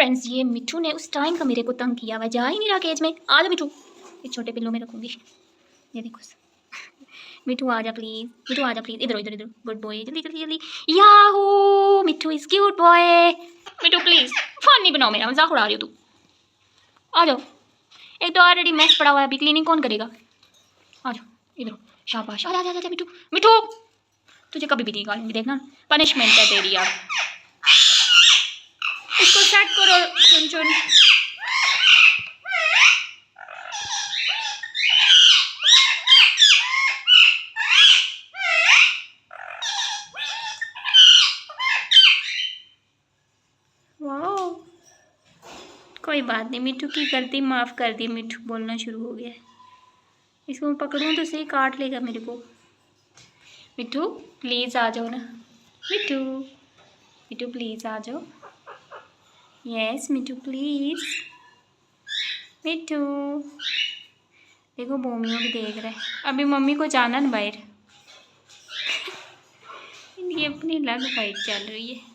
Friends ये मिठू ने उस टाइम का मेरे को तंग किया हुआ, जा ही नहीं रहा केज में। आ जा मिठू, ये छोटे पिल्लों में रखूँगी। ये देखो मिठू आ जा प्लीज़, मिठू आ जा प्लीज़, इधर इधर इधर, गुड बॉय, जल्दी जल्दी जल्दी। Yahoo Mithu is cute boy. Mithu please fun नहीं बनाओ, मेरा मजाक उड़ा रही हो तू। आ जाओ, एक तो ऑलरेडी मैस पड़ा हुआ है, अभी क्लीनिंग कौन करेगा। आ जाओ इधर, शाबाश, आ जा जा जा मिठू। मिठू तुझे कभी भी नहीं निकालूंगी, देखना पनिशमेंट है तेरी यार। इसको सेट करो चुन चुन। वाओ कोई बात नहीं, मिठू की गलती माफ़ कर दी। मिठू बोलना शुरू हो गया। इसको मैं पकड़ूँ तो सही, काट लेगा मेरे को। मिठू प्लीज़ आ जाओ ना, मिठू मिठू प्लीज़ आ जाओ। यस मिठू प्लीज़, मिठू देखो बोमियो भी देख रहा है। अभी मम्मी को जाना ना बाहर। इनकी अपनी अलग फाइट चल रही है।